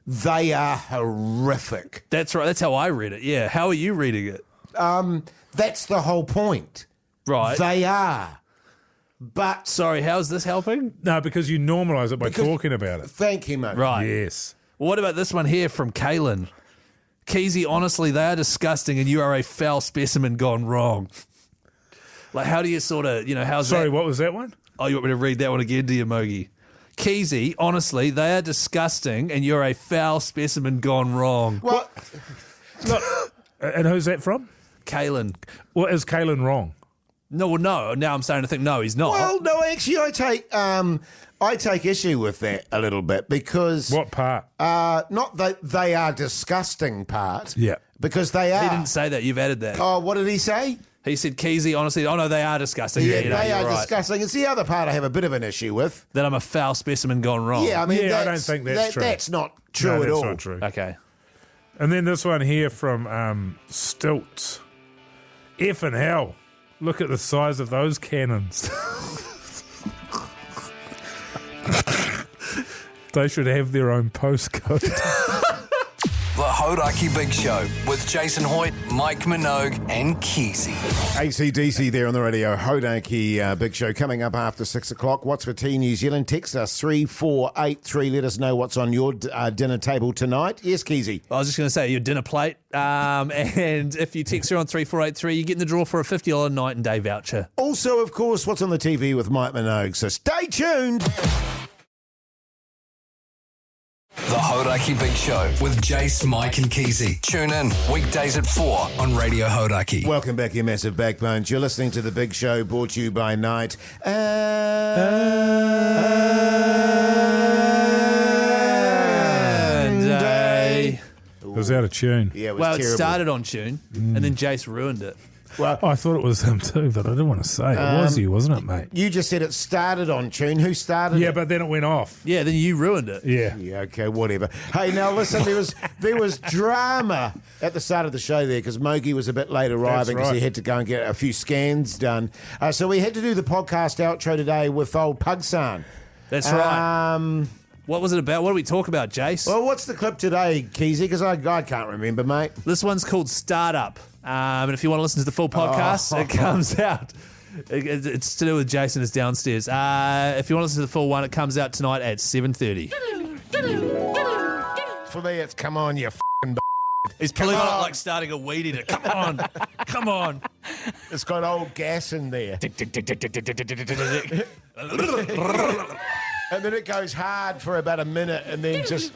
they are horrific. That's right. That's how I read it. Yeah. How are you reading it? That's the whole point. Right. They are. But Sorry, how's this helping? No, because you normalise it by talking about it. thank you, mate. Right. Yes. What about this one here from Kaylin? Keyzie, honestly, they are disgusting and you are a foul specimen gone wrong. Like, how do you sort of, how's Sorry, that? what was that one? Oh, you want me to read that one again, do you, Mogey? Keyzie, honestly, they are disgusting and you're a foul specimen gone wrong. Well, Look, and who's that from? Kaylin. Well, is Kaylin wrong? No, now I'm starting to think, no, he's not. well, no, actually, I take issue with that a little bit because What part? not that they are disgusting part. Yeah. Because they are. He didn't say that. You've added that. Oh, what did he say? He said, Keyzie, honestly, oh, no, they are disgusting. Yeah, you're they are right. disgusting. It's the other part I have a bit of an issue with. That I'm a foul specimen gone wrong. Yeah, I mean, Yeah, I don't think that's true. That's not true No, at that's all. not true. Okay. And then this one here from Stilts. Effing hell. Look at the size of those cannons. They should have their own postcode. The Hauraki Big Show with Jason Hoyte, Mike Minogue, and Keyzie. AC/DC there on the Radio Hauraki Big Show coming up after 6 o'clock. What's for tea New Zealand? Text us 3483. Let us know what's on your dinner table tonight. Yes, Keyzie. I was just going to say your dinner plate. And if you text her on 3483, you get in the draw for a $50 night and day voucher. Also, of course, what's on the TV with Mike Minogue. So stay tuned. The Hauraki Big Show with Jase, Mike, and Keyzie. Tune in weekdays at 4 on Radio Hauraki. Welcome back, you massive backbones. You're listening to The Big Show, brought to you by Night and Day. It was out of tune. Yeah, it was Well, terrible. it started on tune, and then Jace ruined it. Well, I thought it was him too, but I didn't want to say. It was you, wasn't it, mate? you just said it started on tune. Who started Yeah, it? but then it went off. Yeah, then you ruined it. Yeah. Yeah, okay, whatever. Hey, now listen, there was drama at the start of the show there because Mogey was a bit late arriving because right. he had to go and get a few scans done. So we had to do the podcast outro today with old Pugsan. That's right. What was it about? What did we talk about, Jace? Well, what's the clip today, Keyzie? Because I can't remember, mate. This one's called Startup. And if you want to listen to the full podcast, it comes out. It's to do with Jason is downstairs. If you want to listen to the full one, it comes out tonight at 7:30. For me, it's come on, you f***ing He's pulling on it like starting a weed eater. Come on. Come on. It's got old gas in there. And then it goes hard for about a minute and then just...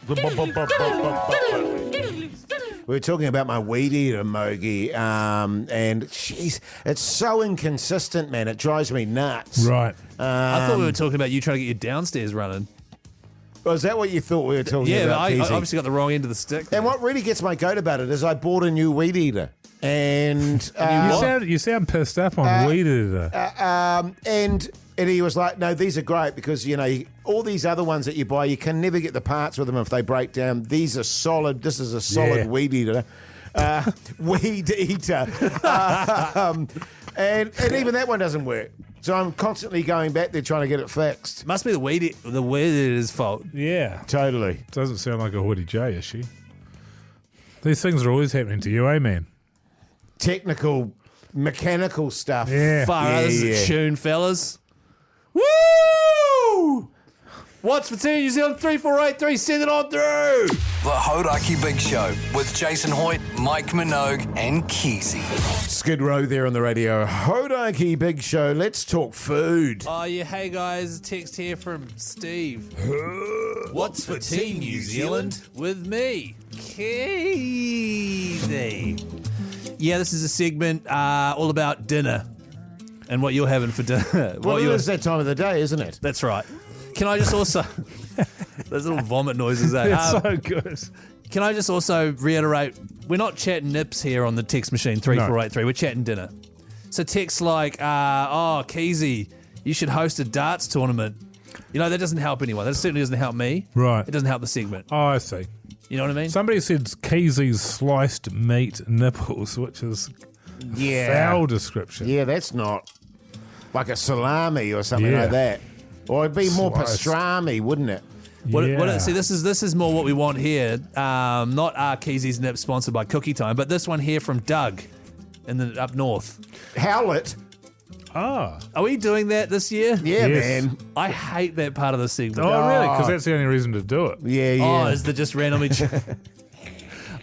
We were talking about my weed eater, Mogey, and jeez, it's so inconsistent, man. It drives me nuts. Right. I thought we were talking about you trying to get your downstairs running. Was that what you thought we were talking Yeah, but about, I Keyzie? obviously got the wrong end of the stick. And what really gets my goat about it is I bought a new weed eater. And You sound pissed up on weed eater. and he was like, no, these are great because, you know, all these other ones that you buy, you can never get the parts with them if they break down. These are solid. This is a solid weed eater. Weed eater. And even that one doesn't work. So I'm constantly going back there trying to get it fixed. Must be the weed eater's fault. Yeah. Totally. Doesn't sound like a Hoodie J issue. These things are always happening to you, eh, man? Technical, mechanical stuff. Yeah. Far out, this is a tune, fellas. Woo! What's for Team New Zealand? 3483, send it on through. The Hauraki Big Show with Jason Hoyte, Mike Minogue, and Keyzie. Skid Row there on the Radio Hauraki Big Show. Let's talk food. Oh, yeah, hey guys, text here from Steve. What's for Team New Zealand? With me, Keyzie. Yeah, this is a segment all about dinner and what you're having for dinner. Well, it is that time of the day, isn't it? That's right. Can I just also... Those little vomit noises there. It's so good. Can I just also reiterate, we're not chatting nips here on the text machine 3483. We're chatting dinner. So texts like, Keyzie, you should host a darts tournament. You know, that doesn't help anyone. That certainly doesn't help me. Right. It doesn't help the segment. Oh, I see. You know what I mean? Somebody said Keyzie's sliced meat nipples, which is foul description. Yeah, that's not like a salami or something Yeah. like that. Or it'd be more Sliced. pastrami, wouldn't it? See, this is more what we want here. Not our Keyzie's Nip sponsored by Cookie Time, but this one here from Doug up north. Howlett. Ah. Are we doing that this year? Yeah, Yes. man. I hate that part of the segment. Oh, really? Because that's the only reason to do it. Yeah, Oh, yeah. is the just randomly...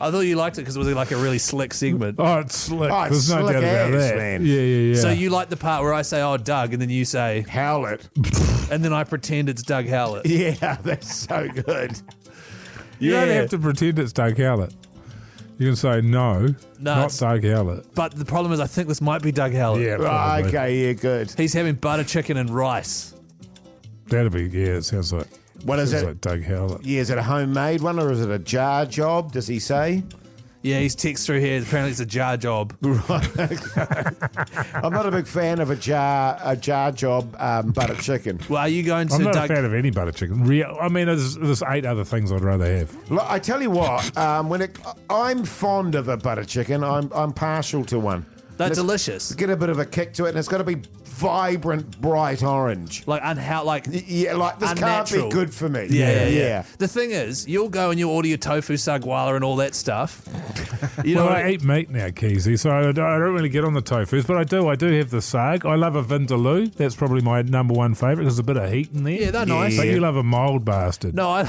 I thought you liked it because it was like a really slick segment. Oh, it's slick. Oh, it's There's no slick doubt about as, that. man. Yeah. So you like the part where I say, oh, Doug, and then you say, Howlett. and then I pretend it's Doug Howlett. Yeah, that's so good. You don't have to pretend it's Doug Howlett. You can say, no, not it's- Doug Howlett. But the problem is I think this might be Doug Howlett. Yeah, Right, probably. okay, yeah, good. He's having butter chicken and rice. That'd be, it sounds like, What is sounds it? like Doug Howlett. Yeah, is it a homemade one or is it a jar job, does he say? Yeah, he's text through here. Apparently it's a jar job. I'm not a big fan of a jar job butter chicken. Well, are you going to I'm not Doug? a fan of any butter chicken. I mean, there's 8 other things I'd rather have. Look, I tell you what, I'm fond of a butter chicken. I'm partial to one. That's delicious. Get a bit of a kick to it, and it's got to be vibrant, bright orange. Like Yeah, like this unnatural. can't be good for me. Yeah. The thing is, you'll go and you'll order your tofu sagwala and all that stuff. You know, Well, I eat meat now, Keyzie, so I don't really get on the tofus, but I do have the sag. I love a vindaloo. That's probably my number one favourite because there's a bit of heat in there. Yeah, they're nice. But you love a mild bastard. No,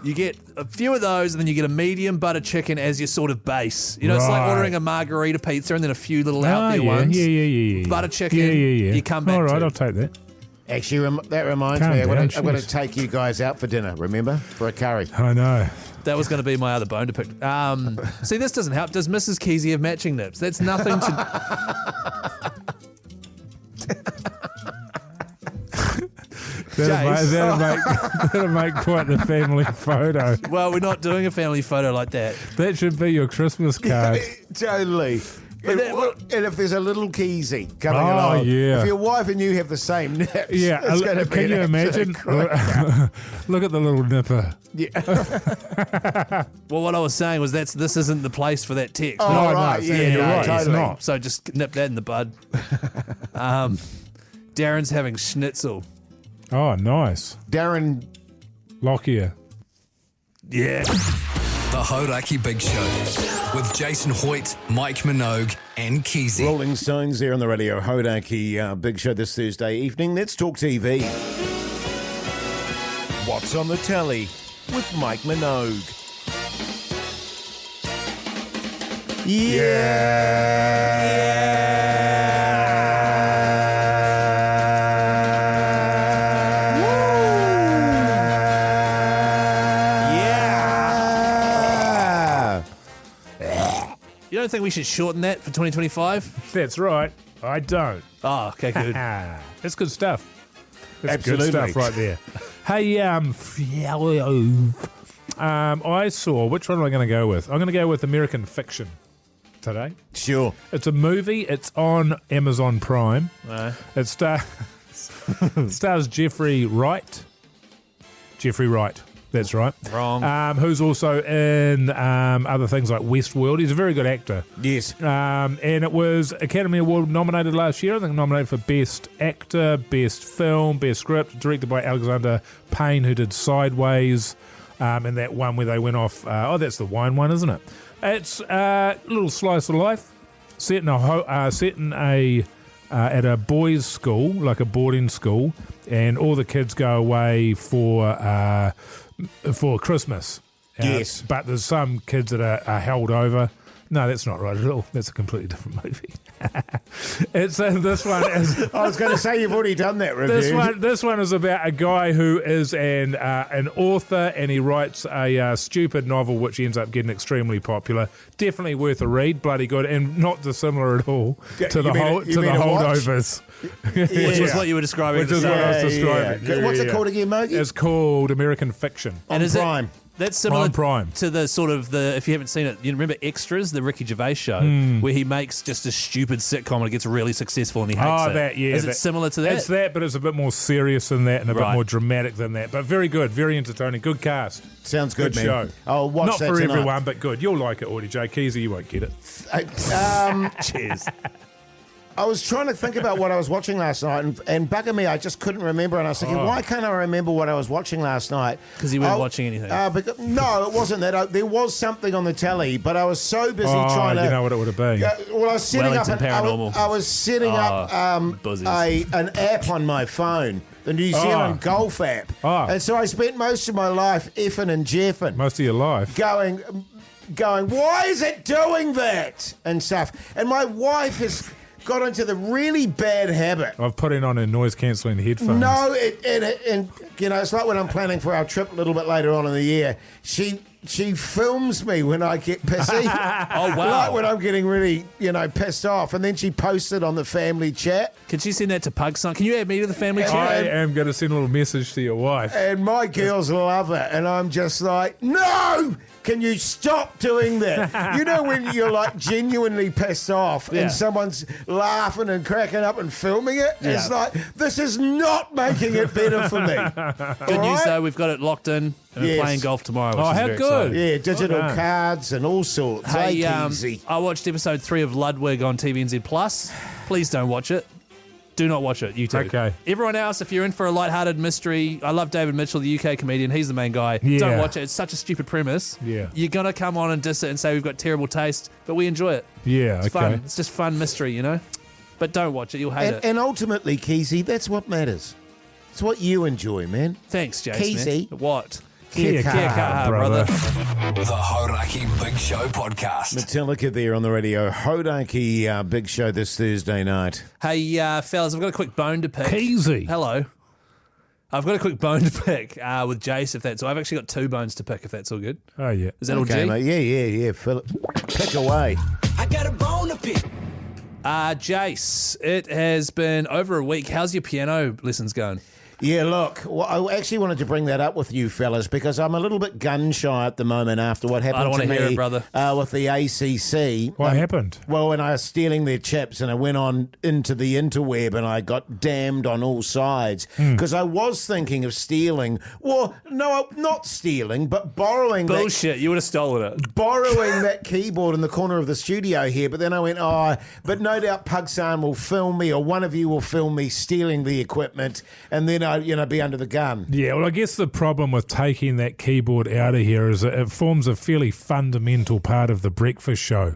you get a few of those and then you get a medium butter chicken as your sort of base. You know, it's like Right. ordering a margarita pizza and then a few little out there ones. Yeah. Butter chicken, Yeah. you come back All right, to. I'll take that. Actually, that reminds Calm me, I'm down, going to jeez. take you guys out for dinner, remember? For a curry. I know. That was going to be my other bone to pick. See, this doesn't help. Does Mrs. Keyzie have matching nips? That's nothing to... That'll make quite the family photo. Well, we're not doing a family photo like that. That should be your Christmas card. Totally. But And if there's a little Keyzie coming Oh, along, yeah. if your wife and you have the same nips, Yeah, it's going to be can you an imagine? absolute cracker. Look at the little nipper. Well, what I was saying was this isn't the place for that text. Oh, no, right. no, Yeah, you're no, right, it's totally. not. So just nip that in the bud. Darren's having schnitzel. Oh, nice. Darren, Lockyer. Yeah. The Hauraki Big Show with Jason Hoyte, Mike Minogue, and Keyzie. Rolling Stones there on the Radio Hauraki Big Show this Thursday evening. Let's talk TV. What's on the telly with Mike Minogue? Yeah. You don't think we should shorten that for 2025? That's right. I don't. Oh, okay, good. That's good stuff. That's Absolutely. good stuff right there. Hey, I saw, which one am I going to go with? I'm going to go with American Fiction today. Sure. It's a movie. It's on Amazon Prime. It stars Jeffrey Wright. Jeffrey Wright. That's right. Wrong. Who's also in other things like Westworld. He's a very good actor. Yes. And it was Academy Award nominated last year. I think nominated for Best Actor, Best Film, Best Script, directed by Alexander Payne, who did Sideways, and that one where they went off. That's the wine one, isn't it? It's a little slice of life set at a boys' school, like a boarding school, and all the kids go away for Christmas. Yes. But there's some kids that are held over. No, that's not right at all. That's a completely different movie. This one is. I was going to say you've already done that review. This one is about a guy who is an author, and he writes a stupid novel which ends up getting extremely popular. Definitely worth a read, bloody good, and not dissimilar at all to the holdovers. Which was what you were describing. Which is what I was describing. Yeah. What's it called again, Mogey? It's called American Fiction. And is Prime. That's similar On Prime. to the sort of if you haven't seen it, you remember Extras, the Ricky Gervais show, where he makes just a stupid sitcom and it gets really successful and he hates it. That, yeah. Is it similar to that? It's that, but it's a bit more serious than that and a bit Right. more dramatic than that. But very good, very entertaining. Good cast. Sounds good, man. show. I'll watch Not that for tonight. everyone, but good. You'll like it, Audie J. Keyzie, you won't get it. Cheers. I was trying to think about what I was watching last night, and bugger me, I just couldn't remember. And I was thinking, why can't I remember what I was watching last night? 'Cause you weren't watching anything. No, it wasn't that. There was something on the telly, but I was so busy trying to. You know what it would have been. Well, I was setting up. Wellington Paranormal. I was setting up buzzers. an app on my phone, the New Zealand Golf app, and so I spent most of my life effing and jeffing. Most of your life. Going, why is it doing that? And stuff. And my wife has got into the really bad habit. I've put in on her noise-cancelling headphones. No, and you know, it's like when I'm planning for our trip a little bit later on in the year. She films me when I get pissy. Oh, wow. Like when I'm getting really, pissed off. And then she posts it on the family chat. Can she send that to Pugs? Can you add me to the family I chat? am going to send a little message to your wife. And my girls love it. And I'm just like, no! Can you stop doing that? You know when you're like genuinely pissed off and someone's laughing and cracking up and filming it? Yeah. It's like, this is not making it better for me. Good news though, we've got it locked in and we're Yes. playing golf tomorrow. Which Oh, is how very good. exciting. Yeah, digital Well done. cards and all sorts. Hey, Keyzie. I watched episode 3 of Ludwig on TVNZ Plus. Please don't watch it. Do not watch it, you two. Okay. Everyone else, if you're in for a lighthearted mystery, I love David Mitchell, the UK comedian. He's the main guy. Yeah. Don't watch it. It's such a stupid premise. Yeah. You're going to come on and diss it and say we've got terrible taste, but we enjoy it. Yeah, It's okay. fun. It's just fun mystery, you know? But don't watch it. You'll hate it. And ultimately, Keyzie, that's what matters. It's what you enjoy, man. Thanks, Jason. Keyzie. What? Kia kaha, brother. The Hauraki Big Show podcast. Metallica there on the Radio Hauraki Big Show this Thursday night. Hey, fellas, I've got a quick bone to pick. Keyzie. Hello. I've got a quick bone to pick with Jase, if that's all. I've actually got 2 bones to pick, if that's all good. Oh, yeah. Is that all Okay, G? mate. Yeah. Philip, pick away. I got a bone to pick. Jace, it has been over a week. How's your piano lessons going? Yeah, look, I actually wanted to bring that up with you fellas because I'm a little bit gun-shy at the moment after what happened don't to wanna me hear it, brother. With the ACC. What happened? Well, when I was stealing their chips and I went on into the interweb and I got damned on all sides because I was thinking of stealing. Well, no, not stealing, but borrowing Bullshit, you would have stolen it. borrowing that keyboard in the corner of the studio here, but then I went, but no doubt Pugsan will film me or one of you will film me stealing the equipment and then I'd, be under the gun. Yeah, well, I guess the problem with taking that keyboard out of here is that it forms a fairly fundamental part of the breakfast show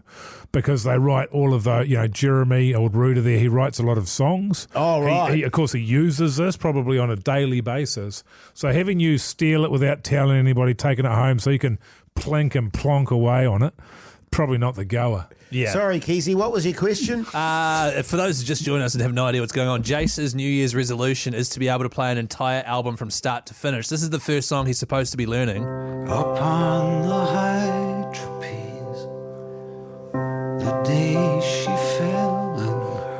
because they write all of the, Jeremy, old Rooter there, he writes a lot of songs. Oh, right. Of course, he uses this probably on a daily basis. So having you steal it without telling anybody, taking it home so you can plink and plonk away on it, probably not the goer. Yeah. Sorry, Keyzie, what was your question? For those who just joined us and have no idea what's going on, Jace's New Year's resolution is to be able to play an entire album from start to finish. This is the first song he's supposed to be learning. Upon the high trapeze, the day she fell.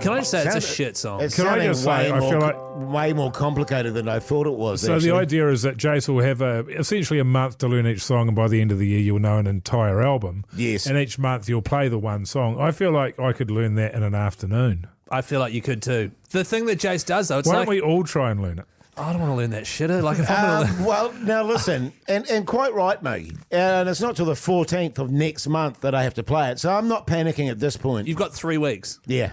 Can I just say it's a Sounds- shit song? It's Can I sounding just say, I feel like- way more complicated than I thought it was. So actually. the idea is that Jace will have essentially a month to learn each song, and by the end of the year, you'll know an entire album. Yes. And each month, you'll play the one song. I feel like I could learn that in an afternoon. I feel like you could too. The thing that Jace does, though, it's Why like, don't we all try and learn it? I don't want to learn that shit. Like, if I'm going to Well, now listen, and quite right, mate. And it's not till the 14th of next month that I have to play it, so I'm not panicking at this point. You've got 3 weeks. Yeah.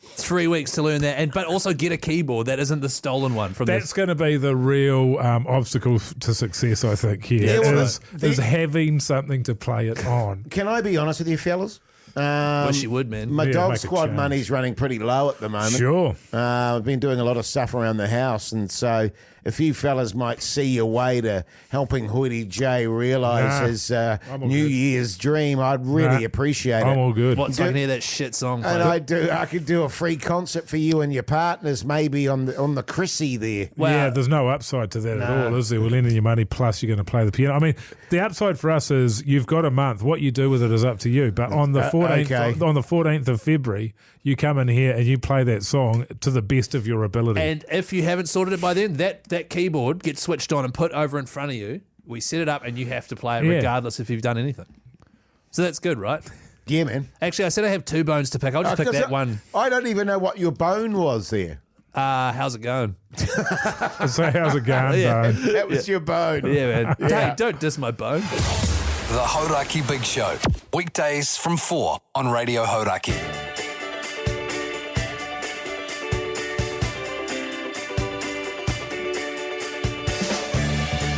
3 weeks to learn that, but also get a keyboard that isn't the stolen one from That's going to be the real obstacle to success, I think, here, Yeah, well, is having something to play it on. Can I be honest with you, fellas? Wish you would, man. My Yeah, dog make a squad change. money's running pretty low at the moment. Sure. I've been doing a lot of stuff around the house, and so if you fellas might see your way to helping Hoyte J realise Nah, his I'm all New good. Year's dream, I'd really Nah, appreciate I'm it. all good. What, so I can hear that shit song And play? I could do a free concert for you and your partners, maybe on the Chrissy there. Wow. Yeah, there's no upside to that at all, is there? We're lending you money, plus you're going to play the piano. I mean, the upside for us is you've got a month. What you do with it is up to you. But on the 14th, okay. on the 14th of February, you come in here and you play that song to the best of your ability. And if you haven't sorted it by then, that keyboard gets switched on and put over in front of you. We set it up and you have to play it Yeah. regardless if you've done anything. So that's good, right? Yeah, man. Actually, I said I have 2 bones to pick. I'll just pick that one. I don't even know what your bone was there. How's it going? So how's it going, Yeah. Bone? That was your bone. Yeah, man. Hey, don't diss my bone. The Hauraki Big Show. Weekdays from 4 on Radio Hauraki.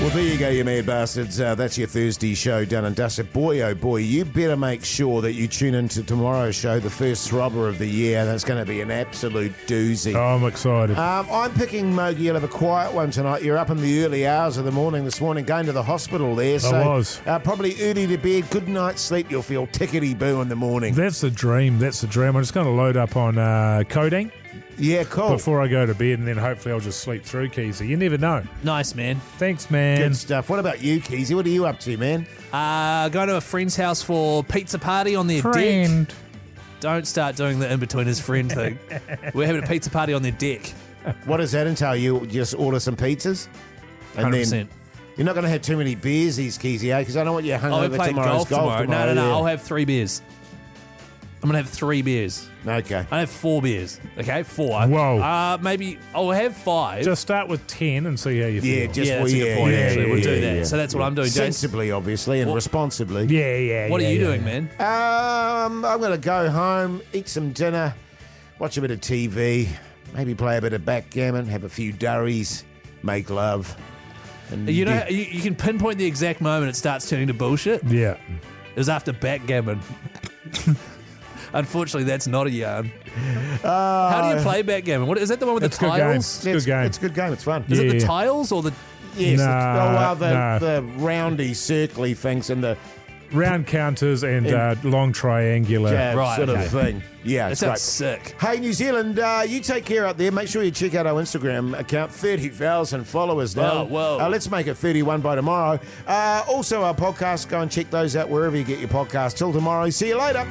Well, there you go, you mad bastards. That's your Thursday show done and dusted. Boy, oh boy, you better make sure that you tune into tomorrow's show, the first throbber of the year. That's going to be an absolute doozy. Oh, I'm excited. I'm picking Mogey. You'll have a quiet one tonight. You're up in the early hours of the morning this morning, going to the hospital there. So, was. Probably early to bed. Good night's sleep. You'll feel tickety-boo in the morning. That's the dream. That's the dream. I'm just going to load up on coding Yeah, cool. before I go to bed, and then hopefully I'll just sleep through, Keyzie. You never know. Nice, man. Thanks, man. Good stuff. What about you, Keyzie? What are you up to, man? Going to a friend's house for pizza party on their deck. Friend. Don't start doing the in-between his friend thing. We're having a pizza party on their deck. What does that entail? You just order some pizzas? And 100%. then you're not going to have too many beers, these Keyzie, because I don't want you hung Oh, we're over playing tomorrow's golf tomorrow. No. yeah. I'll have 3 beers. I'm going to have 3 beers. Okay. I have 4 beers. Okay, 4. Whoa. Maybe I'll have 5. Just start with 10 and see how you feel. Yeah, just yeah, that's a good point, actually. We'll do that. So that's what I'm doing, Jason. Sensibly, obviously, and responsibly. Yeah. What are you yeah. doing, man? I'm going to go home, eat some dinner, watch a bit of TV, maybe play a bit of backgammon, have a few durries, make love. And You know, you can pinpoint the exact moment it starts turning to bullshit. Yeah. It was after backgammon. Unfortunately, that's not a yarn. How do you play backgammon? What is that? The one with It's the a good game. tiles? Good game. It's a good game. It's fun. Is it the Yeah. tiles or the? Yes. Nah, the roundy, circly things and the Round counters and long triangular. jab Right, sort okay. of thing. Yeah, That it's sounds great. sick. Hey, New Zealand, you take care out there. Make sure you check out our Instagram account, 30,000 followers now. Whoa. Let's make it 31 by tomorrow. Also, our podcast, go and check those out wherever you get your podcast. Till tomorrow, see you later.